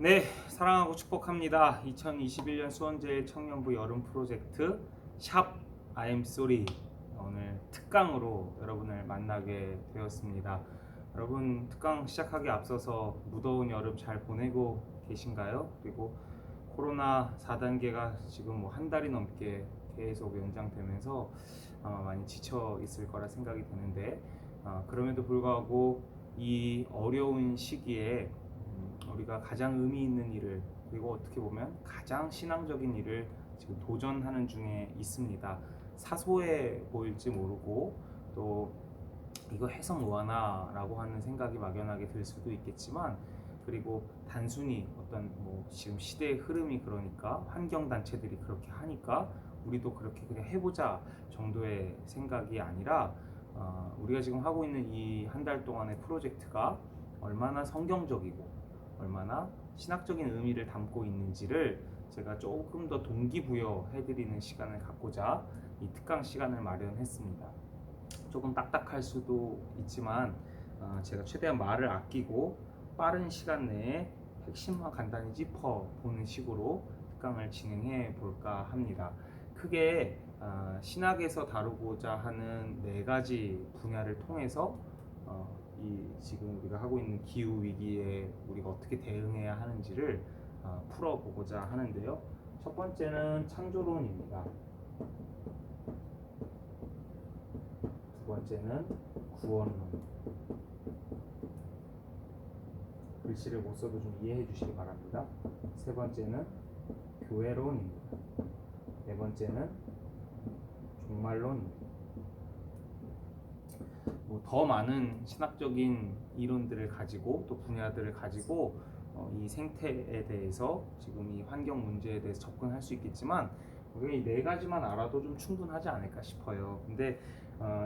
네, 사랑하고 축복합니다. 2021년 수원제일청년부 여름 프로젝트 샵 I am sorry 오늘 특강으로 여러분을 만나게 되었습니다. 여러분 특강 시작하기 앞서서 무더운 여름 잘 보내고 계신가요? 그리고 코로나 4단계가 지금 한 달이 넘게 계속 연장되면서 많이 지쳐 있을 거라 생각이 드는데 그럼에도 불구하고 이 어려운 시기에 우리가 가장 의미 있는 일을, 그리고 어떻게 보면 가장 신앙적인 일을 지금 도전하는 중에 있습니다. 사소해 보일지 모르고 또 이거 해서 뭐하나 라고 하는 생각이 막연하게 들 수도 있겠지만, 그리고 단순히 어떤 지금 시대의 흐름이 그러니까 환경단체들이 그렇게 하니까 우리도 그렇게 그냥 해보자 정도의 생각이 아니라 우리가 지금 하고 있는 이 한 달 동안의 프로젝트가 얼마나 성경적이고 얼마나 신학적인 의미를 담고 있는지를 제가 조금 더 동기부여 해드리는 시간을 갖고자 이 특강 시간을 마련했습니다. 조금 딱딱할 수도 있지만 제가 최대한 말을 아끼고 빠른 시간 내에 핵심만 간단히 짚어보는 식으로 특강을 진행해 볼까 합니다. 크게 신학에서 다루고자 하는 4가지 분야를 통해서 이 지금 우리가 하고 있는 기후 위기에 우리가 어떻게 대응해야 하는지를 풀어보고자 하는데요. 첫 번째는 창조론입니다. 두 번째는 구원론. 글씨를 못 써도 좀 이해해 주시기 바랍니다. 세 번째는 교회론입니다. 네 번째는 종말론입니다. 더 많은 신학적인 이론들을 가지고 또 분야들을 가지고 이 생태에 대해서, 지금 이 환경 문제에 대해서 접근할 수 있겠지만 우리가 이 4가지만 알아도 좀 충분하지 않을까 싶어요. 근데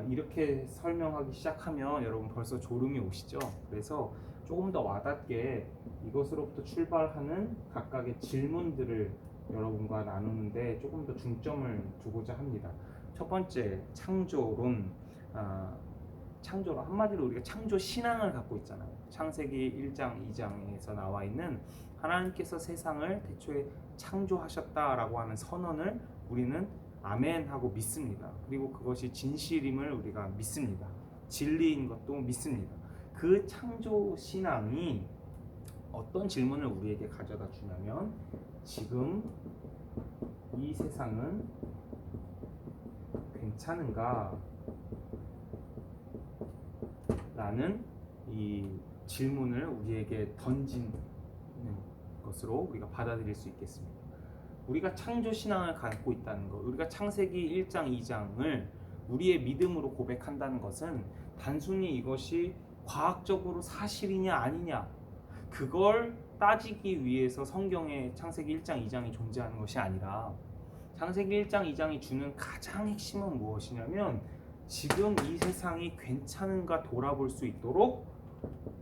이렇게 설명하기 시작하면 여러분 벌써 졸음이 오시죠? 그래서 조금 더 와닿게 이것으로부터 출발하는 각각의 질문들을 여러분과 나누는데 조금 더 중점을 두고자 합니다. 첫 번째, 창조론. 창조론, 한마디로 우리가 창조 신앙을 갖고 있잖아요. 창세기 1장 2장에서 나와 있는 하나님께서 세상을 대초에 창조하셨다라고 하는 선언을 우리는 아멘 하고 믿습니다. 그리고 그것이 진실임을 우리가 믿습니다. 진리인 것도 믿습니다. 그 창조 신앙이 어떤 질문을 우리에게 가져다 주냐면, 지금 이 세상은 괜찮은가? 라는 이 질문을 우리에게 던지는 것으로 우리가 받아들일 수 있겠습니다. 우리가 창조 신앙을 갖고 있다는 것, 우리가 창세기 1장 2장을 우리의 믿음으로 고백한다는 것은 단순히 이것이 과학적으로 사실이냐 아니냐 그걸 따지기 위해서 성경에 창세기 1장 2장이 존재하는 것이 아니라, 창세기 1장 2장이 주는 가장 핵심은 무엇이냐면, 지금 이 세상이 괜찮은가 돌아볼 수 있도록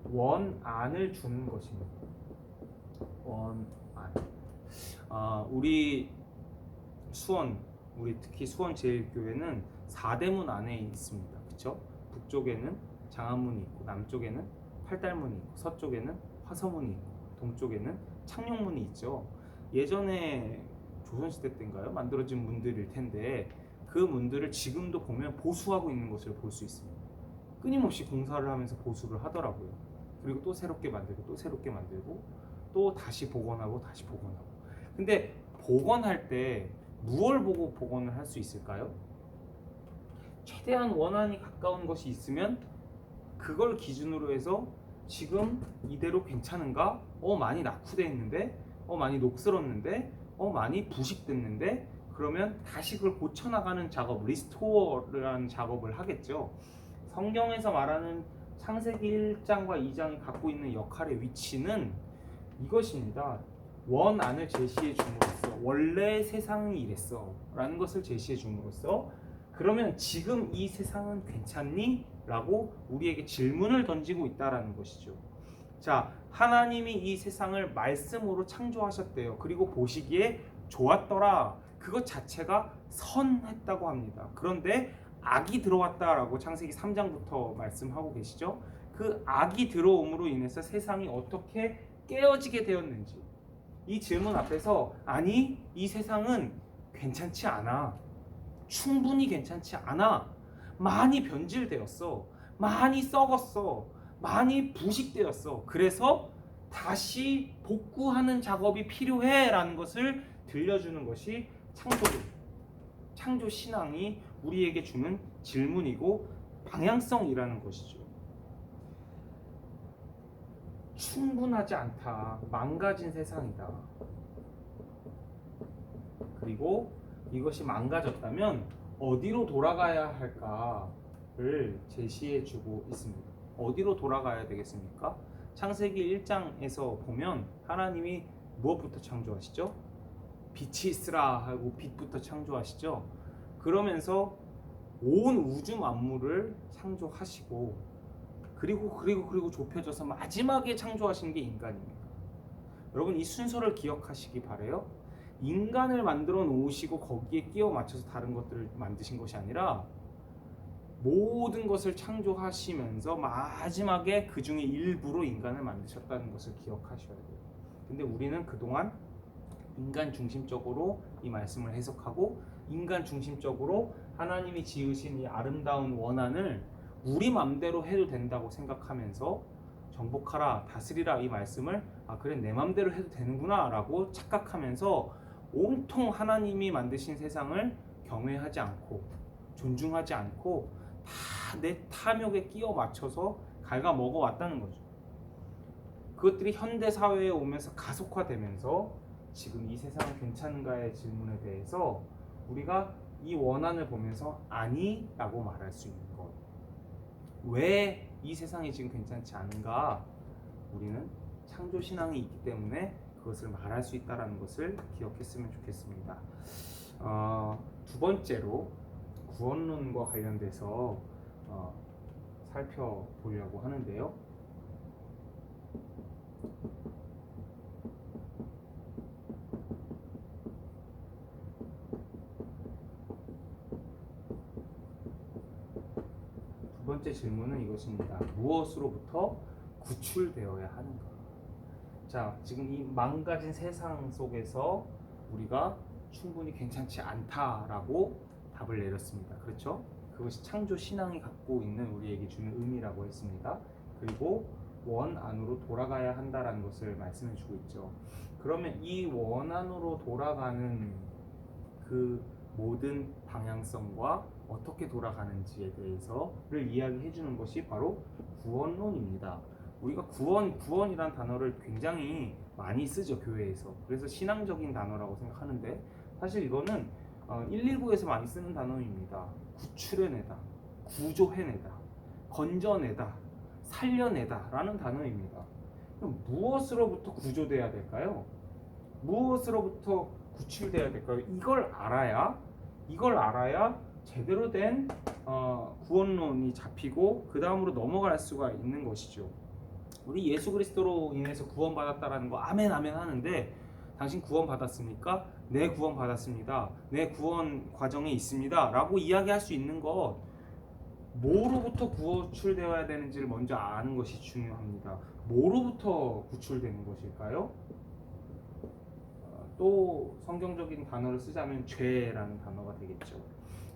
원안을 주는 것입니다. 원안. 우리 특히 수원제일교회는 4대문 안에 있습니다. 그렇죠? 북쪽에는 장안문이 있고, 남쪽에는 팔달문이 있고, 서쪽에는 화서문이 있고, 동쪽에는 창룡문이 있죠. 예전에 조선시대 때인가요? 만들어진 문들일 텐데 그 문들을 지금도 보면 보수하고 있는 것을 볼 수 있습니다. 끊임없이 공사를 하면서 보수를 하더라고요. 그리고 또 새롭게 만들고 또 새롭게 만들고 또 다시 복원하고 다시 복원하고. 근데 복원할 때 무엇을 보고 복원을 할 수 있을까요? 최대한 원안이 가까운 것이 있으면 그걸 기준으로 해서 지금 이대로 괜찮은가? 많이 낙후되어 있는데? 많이 녹슬었는데? 많이 부식됐는데? 그러면 다시 그걸 고쳐나가는 작업, 리스토어라는 작업을 하겠죠. 성경에서 말하는 창세기 1장과 2장이 갖고 있는 역할의 위치는 이것입니다. 원안을 제시해 줌으로써, 원래 세상이 이랬어 라는 것을 제시해 줌으로써, 그러면 지금 이 세상은 괜찮니? 라고 우리에게 질문을 던지고 있다는 것이죠. 자, 하나님이 이 세상을 말씀으로 창조하셨대요. 그리고 보시기에 좋았더라. 그것 자체가 선했다고 합니다. 그런데 악이 들어왔다라고 창세기 3장부터 말씀하고 계시죠. 그 악이 들어옴으로 인해서 세상이 어떻게 깨어지게 되었는지, 이 질문 앞에서 아니 이 세상은 괜찮지 않아, 충분히 괜찮지 않아, 많이 변질되었어, 많이 썩었어, 많이 부식되었어, 그래서 다시 복구하는 작업이 필요해 라는 것을 들려주는 것이 창조 신앙이 우리에게 주는 질문이고 방향성이라는 것이죠. 충분하지 않다, 망가진 세상이다, 그리고 이것이 망가졌다면 어디로 돌아가야 할까를 제시해 주고 있습니다. 어디로 돌아가야 되겠습니까? 창세기 1장에서 보면 하나님이 무엇부터 창조하시죠? 빛이 있으라 하고 빛부터 창조하시죠. 그러면서 온 우주 만물을 창조하시고 그리고 좁혀져서 마지막에 창조하신 게 인간입니다. 여러분 이 순서를 기억하시기 바래요. 인간을 만들어 놓으시고 거기에 끼워 맞춰서 다른 것들을 만드신 것이 아니라 모든 것을 창조하시면서 마지막에 그 중에 일부로 인간을 만드셨다는 것을 기억하셔야 돼요. 근데 우리는 그동안 인간 중심적으로 이 말씀을 해석하고 인간 중심적으로 하나님이 지으신 이 아름다운 원안을 우리 맘대로 해도 된다고 생각하면서 정복하라, 다스리라 이 말씀을 그래 내 맘대로 해도 되는구나 라고 착각하면서 온통 하나님이 만드신 세상을 경외하지 않고 존중하지 않고 다 내 탐욕에 끼워 맞춰서 갉아먹어 왔다는 거죠. 그것들이 현대 사회에 오면서 가속화되면서 지금 이 세상은 괜찮은가의 질문에 대해서 우리가 이 원안을 보면서 아니 라고 말할 수 있는 것. 왜 이 세상이 지금 괜찮지 않은가? 우리는 창조신앙이 있기 때문에 그것을 말할 수 있다는 것을 기억했으면 좋겠습니다. 두 번째로 구원론과 관련돼서 살펴보려고 하는데요. 두 번째 질문은 이것입니다. 무엇으로부터 구출되어야 하는가? 자, 지금 이 망가진 세상 속에서 우리가 충분히 괜찮지 않다라고 답을 내렸습니다. 그렇죠? 그것이 창조 신앙이 갖고 있는 우리에게 주는 의미라고 했습니다. 그리고 원 안으로 돌아가야 한다라는 것을 말씀해 주고 있죠. 그러면 이 원 안으로 돌아가는 그 모든 방향성과 어떻게 돌아가는지에 대해서를 이야기해 주는 것이 바로 구원론입니다. 우리가 구원이란 단어를 굉장히 많이 쓰죠, 교회에서. 그래서 신앙적인 단어라고 생각하는데 사실 이거는 119에서 많이 쓰는 단어입니다. 구출해내다, 구조해내다, 건져내다, 살려내다 라는 단어입니다. 그럼 무엇으로부터 구조돼야 될까요? 무엇으로부터 구출돼야 될까요? 이걸 알아야 제대로 된 구원론이 잡히고 그 다음으로 넘어갈 수가 있는 것이죠. 우리 예수 그리스도로 인해서 구원받았다라는 거 아멘 아멘 하는데 당신 구원받았습니까? 네, 구원받았습니다. 네, 구원 과정에 있습니다 라고 이야기할 수 있는 것, 뭐로부터 구출되어야 되는지를 먼저 아는 것이 중요합니다. 뭐로부터 구출되는 것일까요? 또 성경적인 단어를 쓰자면 죄라는 단어가 되겠죠.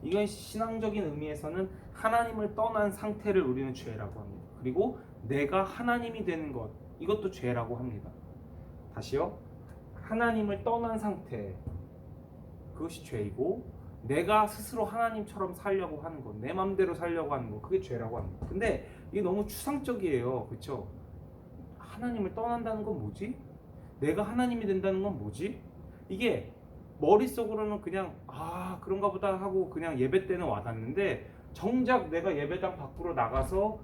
이건 신앙적인 의미에서는 하나님을 떠난 상태를 우리는 죄라고 합니다. 그리고 내가 하나님이 되는 것, 이것도 죄라고 합니다. 다시요. 하나님을 떠난 상태, 그것이 죄이고 내가 스스로 하나님처럼 살려고 하는 것, 내 맘대로 살려고 하는 것, 그게 죄라고 합니다. 근데 이게 너무 추상적이에요. 그렇죠? 하나님을 떠난다는 건 뭐지? 내가 하나님이 된다는 건 뭐지? 이게 머릿속으로는 그냥 그런가 보다 하고 그냥 예배 때는 와닿는데 정작 내가 예배당 밖으로 나가서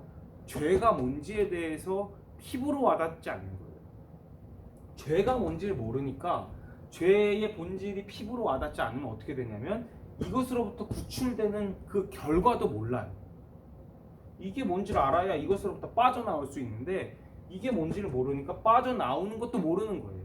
죄가 뭔지에 대해서 피부로 와닿지 않는 거예요. 죄가 뭔지를 모르니까 죄의 본질이 피부로 와닿지 않으면 어떻게 되냐면 이것으로부터 구출되는 그 결과도 몰라요. 이게 뭔지를 알아야 이것으로부터 빠져나올 수 있는데 이게 뭔지를 모르니까 빠져나오는 것도 모르는 거예요.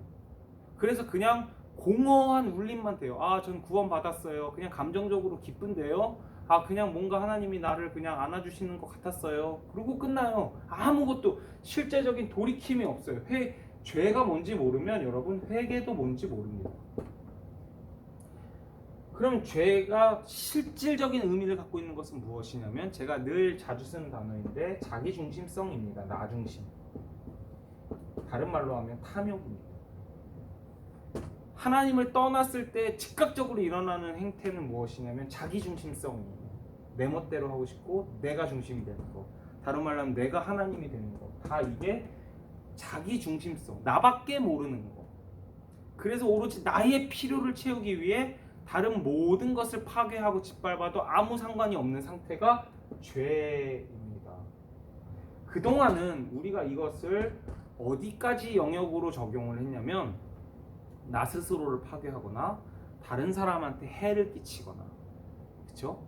그래서 그냥 공허한 울림만 돼요. 전 구원받았어요. 그냥 감정적으로 기쁜데요. 그냥 뭔가 하나님이 나를 그냥 안아주시는 것 같았어요. 그리고 끝나요. 아무것도 실제적인 돌이킴이 없어요. 죄가 뭔지 모르면 여러분 회개도 뭔지 모릅니다. 그럼 죄가 실질적인 의미를 갖고 있는 것은 무엇이냐면 제가 늘 자주 쓰는 단어인데 자기중심성입니다. 나중심. 다른 말로 하면 탐욕입니다. 하나님을 떠났을 때 즉각적으로 일어나는 행태는 무엇이냐면 자기중심성이에요. 내 멋대로 하고 싶고 내가 중심이 되는 거. 다른 말로 하면 내가 하나님이 되는 거. 다 이게 자기중심성. 나밖에 모르는 거. 그래서 오로지 나의 필요를 채우기 위해 다른 모든 것을 파괴하고 짓밟아도 아무 상관이 없는 상태가 죄입니다. 그동안은 우리가 이것을 어디까지 영역으로 적용을 했냐면 나 스스로를 파괴하거나 다른 사람한테 해를 끼치거나, 그렇죠?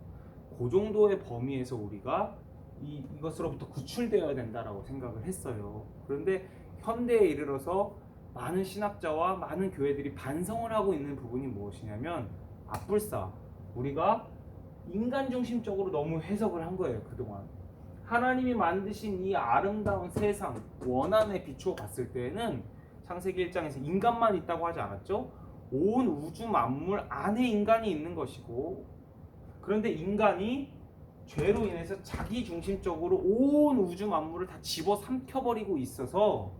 그 정도의 범위에서 우리가 이것으로부터 구출되어야 된다라고 생각을 했어요. 그런데 현대에 이르러서 많은 신학자와 많은 교회들이 반성을 하고 있는 부분이 무엇이냐면 앞불사 우리가 인간 중심적으로 너무 해석을 한 거예요. 그동안 하나님이 만드신 이 아름다운 세상 원함에 비추어 봤을 때에는 창세기 1장에서 인간만 있다고 하지 않았죠? 온 우주 만물 안에 인간이 있는 것이고, 그런데 인간이 죄로 인해서 자기 중심적으로 온 우주 만물을 다 집어삼켜버리고 있어서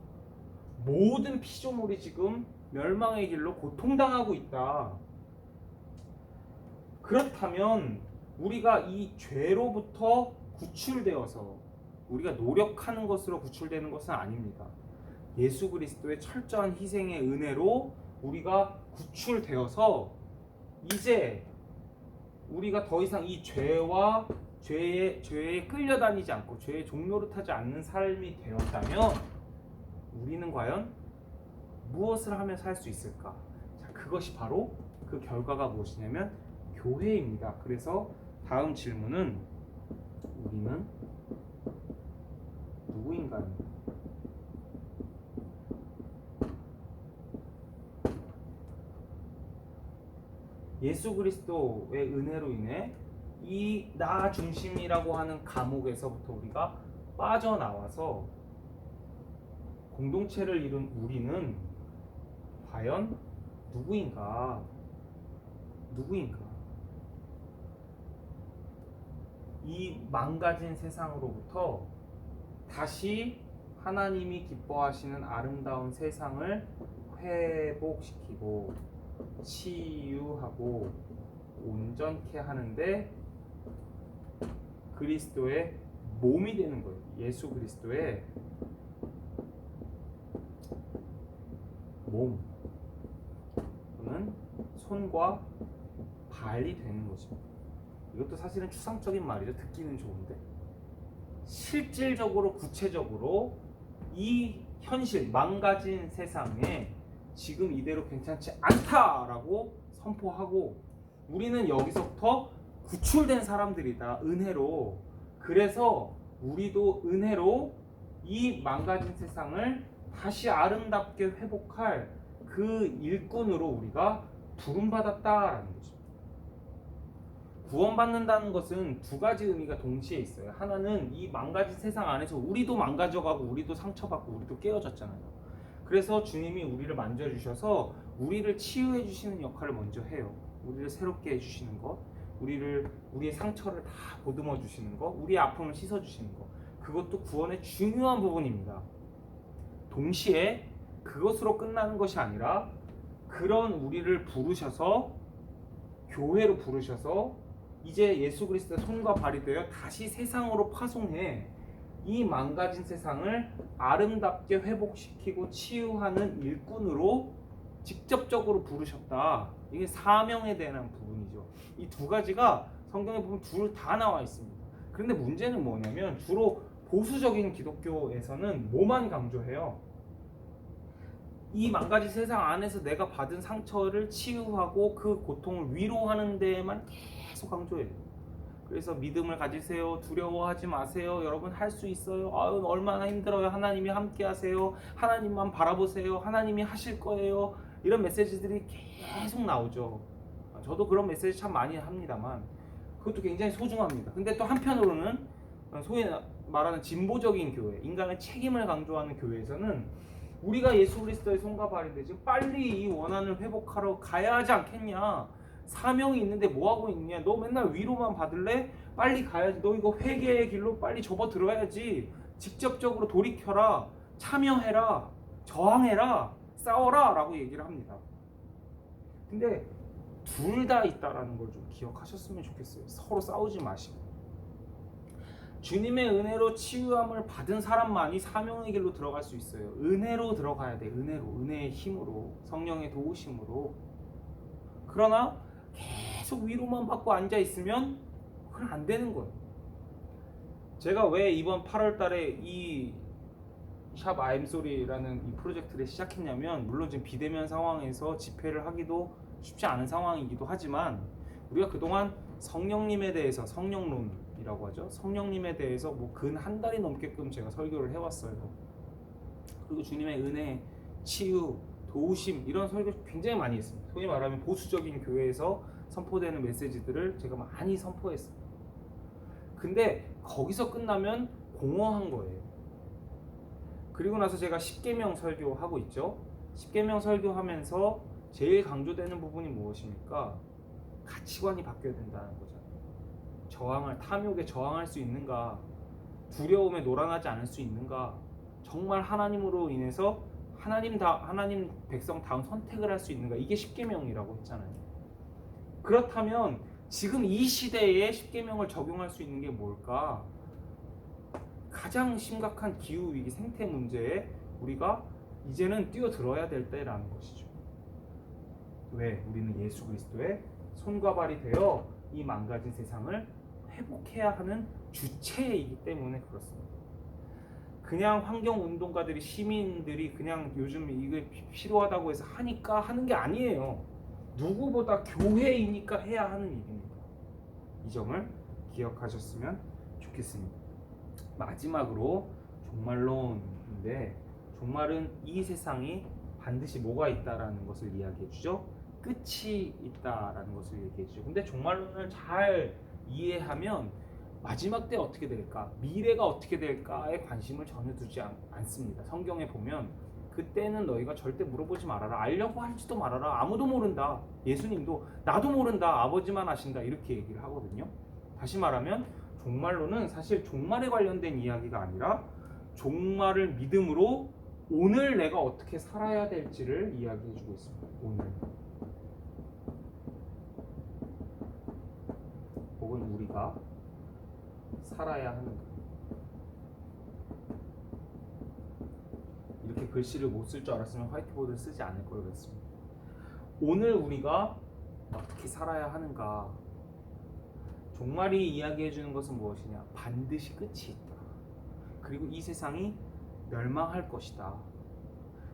모든 피조물이 지금 멸망의 길로 고통당하고 있다. 그렇다면 우리가 이 죄로부터 구출되어서 우리가 노력하는 것으로 구출되는 것은 아닙니다. 예수 그리스도의 철저한 희생의 은혜로 우리가 구출되어서 이제 우리가 더 이상 이 죄에 끌려다니지 않고 죄의 종로를 타지 않는 삶이 되었다면 우리는 과연 무엇을 하면 살 수 있을까? 자, 그것이 바로 그 결과가 무엇이냐면 교회입니다. 그래서 다음 질문은 우리는 누구인가요? 예수 그리스도의 은혜로 인해 이 나 중심이라고 하는 감옥에서부터 우리가 빠져나와서 공동체를 이룬 우리는 과연 누구인가? 이 망가진 세상으로부터 다시 하나님이 기뻐하시는 아름다운 세상을 회복시키고 치유하고 온전케 하는데 그리스도의 몸이 되는 거예요. 예수 그리스도의 몸 또는 손과 발이 되는 것입니다. 이것도 사실은 추상적인 말이죠. 듣기는 좋은데 실질적으로 구체적으로 이 현실 망가진 세상에 지금 이대로 괜찮지 않다라고 선포하고 우리는 여기서부터 구출된 사람들이다. 은혜로. 그래서 우리도 은혜로 이 망가진 세상을 다시 아름답게 회복할 그 일꾼으로 우리가 부름받았다라는 거죠. 구원받는다는 것은 두 가지 의미가 동시에 있어요. 하나는 이 망가진 세상 안에서 우리도 망가져가고 우리도 상처받고 우리도 깨어졌잖아요. 그래서 주님이 우리를 만져주셔서 우리를 치유해 주시는 역할을 먼저 해요. 우리를 새롭게 해주시는 것, 우리의 상처를 다 보듬어 주시는 것, 우리의 아픔을 씻어 주시는 것, 그것도 구원의 중요한 부분입니다. 동시에 그것으로 끝나는 것이 아니라 그런 우리를 부르셔서 교회로 부르셔서 이제 예수 그리스도의 손과 발이 되어 다시 세상으로 파송해 이 망가진 세상을 아름답게 회복시키고 치유하는 일꾼으로 직접적으로 부르셨다. 이게 사명에 대한 부분이죠. 이 두 가지가 성경에 보면 둘 다 나와 있습니다. 그런데 문제는 뭐냐면 주로 보수적인 기독교에서는 뭐만 강조해요? 이 망가진 세상 안에서 내가 받은 상처를 치유하고 그 고통을 위로하는 데에만 계속 강조해요. 그래서 믿음을 가지세요. 두려워하지 마세요. 여러분 할 수 있어요. 아유 얼마나 힘들어요. 하나님이 함께 하세요. 하나님만 바라보세요. 하나님이 하실 거예요. 이런 메시지들이 계속 나오죠. 저도 그런 메시지 참 많이 합니다만 그것도 굉장히 소중합니다. 근데 또 한편으로는 소위 말하는 진보적인 교회, 인간의 책임을 강조하는 교회에서는 우리가 예수 그리스도의 손과 발인데 지금 빨리 이 원한을 회복하러 가야 하지 않겠냐? 사명이 있는데 뭐 하고 있냐? 너 맨날 위로만 받을래? 빨리 가야지. 너 이거 회개의 길로 빨리 접어 들어야지. 직접적으로 돌이켜라. 참여해라. 저항해라. 싸워라. 라고 얘기를 합니다. 근데 둘 다 있다라는 걸 좀 기억하셨으면 좋겠어요. 서로 싸우지 마시고. 주님의 은혜로 치유함을 받은 사람만이 사명의 길로 들어갈 수 있어요. 은혜로 들어가야 돼. 은혜의 힘으로, 성령의 도우심으로. 그러나 계속 위로만 받고 앉아 있으면 그건 안 되는 거예요. 제가 왜 이번 8월 달에 이 샵 아임소리라는 이 프로젝트를 시작했냐면, 물론 지금 비대면 상황에서 집회를 하기도 쉽지 않은 상황이기도 하지만, 우리가 그동안 성령님에 대해서, 성령론이라고 하죠, 성령님에 대해서 뭐 근 한 달이 넘게끔 제가 설교를 해왔어요. 그리고 주님의 은혜, 치유, 도우심, 이런 설교 굉장히 많이 했습니다. 소위 말하면 보수적인 교회에서 선포되는 메시지들을 제가 많이 선포했어요. 근데 거기서 끝나면 공허한 거예요. 그리고 나서 제가 10계명 설교하고 있죠. 10계명 설교하면서 제일 강조되는 부분이 무엇입니까? 가치관이 바뀌어야 된다는 거잖아요. 탐욕에 저항할 수 있는가? 두려움에 놀아나지 않을 수 있는가? 정말 하나님으로 인해서 하나님 백성다운 선택을 할 수 있는가? 이게 10계명이라고 했잖아요. 그렇다면 지금 이 시대에 10계명을 적용할 수 있는 게 뭘까? 가장 심각한 기후위기, 생태 문제에 우리가 이제는 뛰어들어야 될 때라는 것이죠. 왜? 우리는 예수 그리스도의 손과 발이 되어 이 망가진 세상을 회복해야 하는 주체이기 때문에 그렇습니다. 그냥 환경운동가들이, 시민들이 그냥 요즘 이게 필요하다고 해서 하니까 하는 게 아니에요. 누구보다 교회이니까 해야 하는 일입니다. 이 점을 기억하셨으면 좋겠습니다. 마지막으로 종말론인데, 종말은 이 세상이 반드시 뭐가 있다라는 것을 이야기해 주죠. 끝이 있다라는 것을 얘기해 주죠. 근데 종말론을 잘 이해하면 마지막 때 어떻게 될까, 미래가 어떻게 될까에 관심을 전혀 두지 않습니다. 성경에 보면 그때는 너희가 절대 물어보지 말아라, 알려고 하지도 말아라, 아무도 모른다. 예수님도 나도 모른다, 아버지만 아신다, 이렇게 얘기를 하거든요. 다시 말하면 종말론은 사실 종말에 관련된 이야기가 아니라 종말을 믿음으로 오늘 내가 어떻게 살아야 될지를 이야기해 주고 있습니다. 오늘, 혹은 우리가 살아야 하는가. 이렇게 글씨를 못 쓸 줄 알았으면 화이트보드를 쓰지 않을 걸 그랬습니다. 오늘 우리가 어떻게 살아야 하는가. 종말이 이야기해 주는 것은 무엇이냐? 반드시 끝이 있다. 그리고 이 세상이 멸망할 것이다.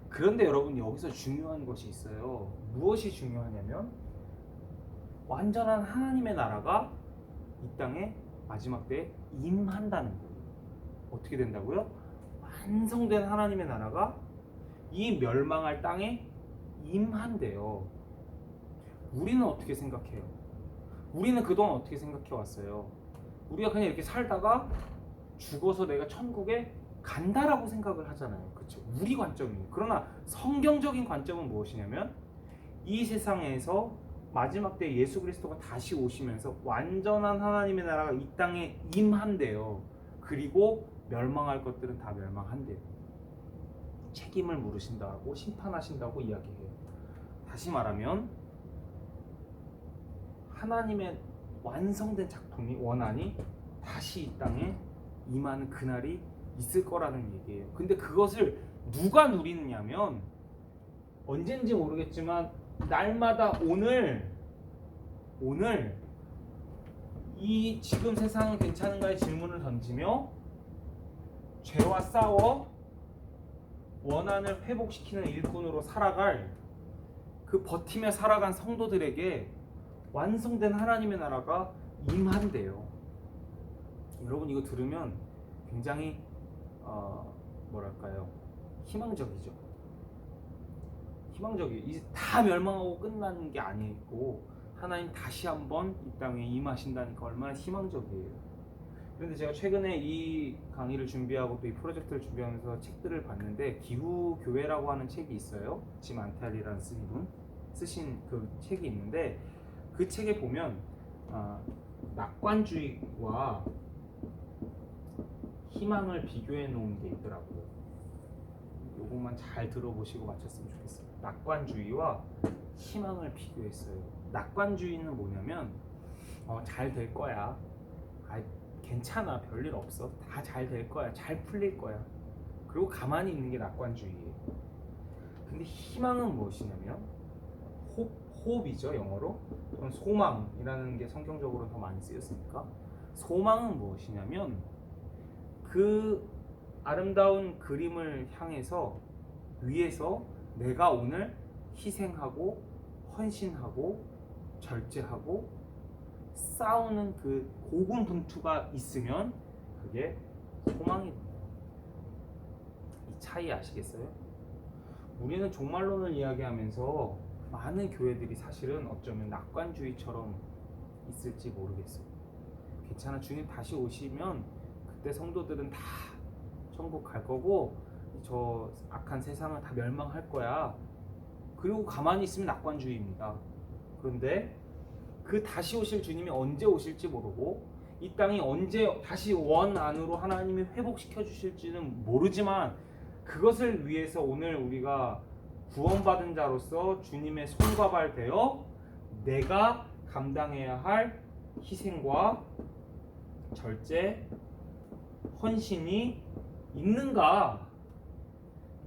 그런데 여러분, 여기서 중요한 것이 있어요. 무엇이 중요하냐면 완전한 하나님의 나라가 이 땅에 마지막 때에 임한다는 거예요. 어떻게 된다고요? 완성된 하나님의 나라가 이 멸망할 땅에 임한대요. 우리는 어떻게 생각해요? 우리는 그동안 어떻게 생각해 왔어요? 우리가 그냥 이렇게 살다가 죽어서 내가 천국에 간다라고 생각을 하잖아요. 그렇죠? 우리 관점이에요. 그러나 성경적인 관점은 무엇이냐면 이 세상에서 마지막 때 예수 그리스도가 다시 오시면서 완전한 하나님의 나라가 이 땅에 임한대요. 그리고 멸망할 것들은 다 멸망한대요. 책임을 물으신다고, 심판하신다고 이야기해요. 다시 말하면 하나님의 완성된 작품이, 원한이 다시 이 땅에 임하는 그날이 있을 거라는 얘기예요. 근데 그것을 누가 누리느냐면, 언젠지 모르겠지만 날마다 오늘 이 지금 세상은 괜찮은가의 질문을 던지며 죄와 싸워 원한을 회복시키는 일꾼으로 살아갈, 그 버티며 살아간 성도들에게 완성된 하나님의 나라가 임한대요. 여러분, 이거 들으면 굉장히 뭐랄까요, 희망적이죠. 희망적이에요. 이제 다 멸망하고 끝나는 게 아니고 하나님 다시 한번 이 땅에 임하신다니까 얼마나 희망적이에요. 그런데 제가 최근에 이 강의를 준비하고 또 이 프로젝트를 준비하면서 책들을 봤는데 기후 교회라고 하는 책이 있어요. 짐 안탈리라는 분 쓰신 그 책이 있는데 그 책에 보면 낙관주의와 희망을 비교해 놓은 게 있더라고요. 요것만 잘 들어보시고 맞췄으면 좋겠어요. 낙관주의와 희망을 비교했어요. 낙관주의는 뭐냐면 잘 될 거야. 괜찮아. 별일 없어. 다 잘 될 거야. 잘 풀릴 거야. 그리고 가만히 있는 게 낙관주의예요. 근데 희망은 무엇이냐면 호흡이죠, 영어로. 그럼 소망이라는 게 성경적으로 더 많이 쓰였으니까. 소망은 무엇이냐면 그 아름다운 그림을 향해서 위에서 내가 오늘 희생하고 헌신하고 절제하고 싸우는 그 고군분투가 있으면 그게 소망이 됩니다. 이 차이 아시겠어요? 우리는 종말론을 이야기하면서 많은 교회들이 사실은 어쩌면 낙관주의처럼 있을지 모르겠어요. 괜찮아, 주님 다시 오시면 그때 성도들은 다 천국 갈 거고 저 악한 세상은 다 멸망할 거야. 그리고 가만히 있으면 낙관주의입니다. 그런데 그 다시 오실 주님이 언제 오실지 모르고 이 땅이 언제 다시 원 안으로 하나님이 회복시켜 주실지는 모르지만 그것을 위해서 오늘 우리가 구원받은 자로서 주님의 손과 발 되어 내가 감당해야 할 희생과 절제, 헌신이 있는가?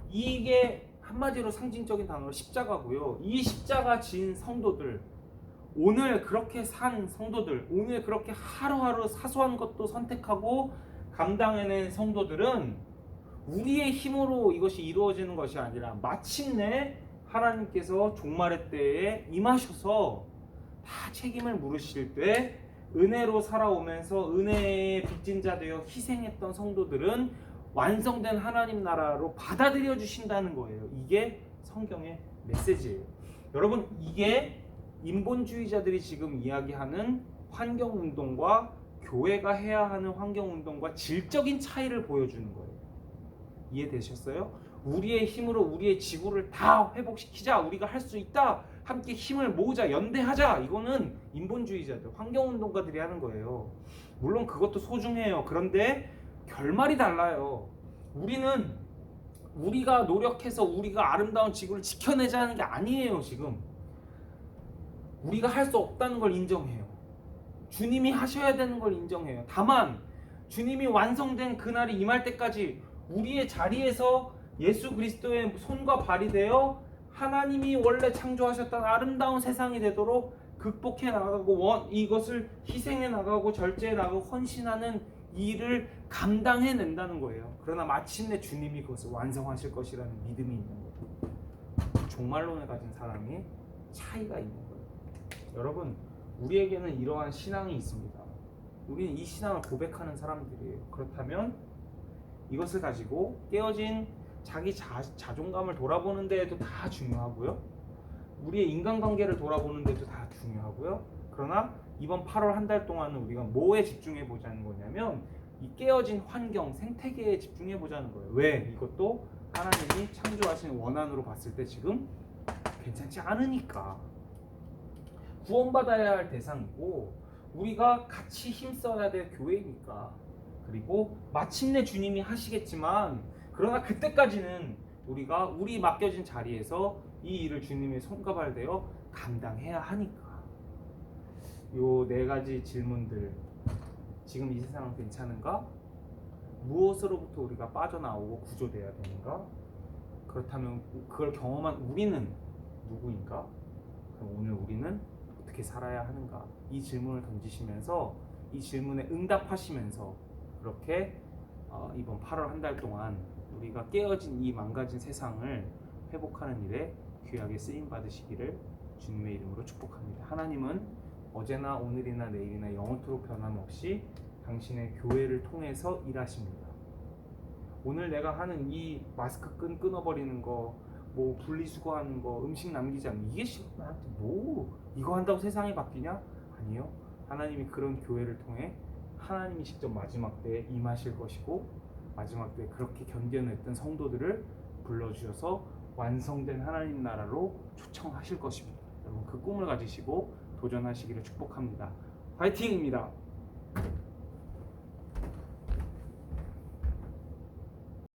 이게 한마디로 상징적인 단어로 십자가고요. 이 십자가 지은 성도들, 오늘 그렇게 산 성도들, 오늘 그렇게 하루하루 사소한 것도 선택하고 감당해낸 성도들은 우리의 힘으로 이것이 이루어지는 것이 아니라 마침내 하나님께서 종말의 때에 임하셔서 다 책임을 물으실 때 은혜로 살아오면서 은혜의 빚진 자 되어 희생했던 성도들은 완성된 하나님 나라로 받아들여 주신다는 거예요. 이게 성경의 메시지예요. 여러분, 이게 인본주의자들이 지금 이야기하는 환경운동과 교회가 해야 하는 환경운동과 질적인 차이를 보여주는 거예요. 이해되셨어요? 우리의 힘으로 우리의 지구를 다 회복시키자. 우리가 할 수 있다. 함께 힘을 모으자. 연대하자. 이거는 인본주의자들, 환경운동가들이 하는 거예요. 물론 그것도 소중해요. 그런데 결말이 달라요. 우리는 우리가 노력해서 우리가 아름다운 지구를 지켜내자는 게 아니에요. 지금 우리가 할 수 없다는 걸 인정해요. 주님이 하셔야 되는 걸 인정해요. 다만 주님이 완성된 그날이 임할 때까지 우리의 자리에서 예수 그리스도의 손과 발이 되어 하나님이 원래 창조하셨던 아름다운 세상이 되도록 극복해 나가고 이것을 희생해 나가고 절제해 나가고 헌신하는 일을 감당해 낸다는 거예요. 그러나 마침내 주님이 그것을 완성하실 것이라는 믿음이 있는 거예요. 종말론을 가진 사람이 차이가 있는 거예요. 여러분, 우리에게는 이러한 신앙이 있습니다. 우리는 이 신앙을 고백하는 사람들이에요. 그렇다면 이것을 가지고 깨어진 자기 자존감을 돌아보는 데에도 다 중요하고요. 우리의 인간관계를 돌아보는 데도 다 중요하고요. 그러나 이번 8월 한 달 동안은 우리가 뭐에 집중해 보자는 거냐면 이 깨어진 환경, 생태계에 집중해 보자는 거예요. 왜? 이것도 하나님이 창조하신 원안으로 봤을 때 지금 괜찮지 않으니까. 구원받아야 할 대상이고 우리가 같이 힘써야 될 교회니까. 그리고 마침내 주님이 하시겠지만 그러나 그때까지는 우리가 우리 맡겨진 자리에서 이 일을 주님의 손과 발 되어 감당해야 하니까. 요 네 가지 질문들, 지금 이 세상은 괜찮은가? 무엇으로부터 우리가 빠져나오고 구조돼야 되는가? 그렇다면 그걸 경험한 우리는 누구인가? 그럼 오늘 우리는 어떻게 살아야 하는가? 이 질문을 던지시면서 이 질문에 응답하시면서 그렇게 이번 8월 한 달 동안 우리가 깨어진 이 망가진 세상을 회복하는 일에 귀하게 쓰임 받으시기를 주님의 이름으로 축복합니다. 하나님은 어제나 오늘이나 내일이나 영원토록 변함없이 당신의 교회를 통해서 일하십니다. 오늘 내가 하는 이 마스크 끊어버리는 거, 뭐 분리수거하는 거, 음식 남기지 않는 이게 나한테 뭐 이거 한다고 세상이 바뀌냐? 아니요. 하나님이 그런 교회를 통해 하나님이 직접 마지막 때에 임하실 것이고 마지막 때에 그렇게 견뎌냈던 성도들을 불러주셔서 완성된 하나님 나라로 초청하실 것입니다. 여러분 그 꿈을 가지시고 도전하시기를 축복합니다. 화이팅입니다.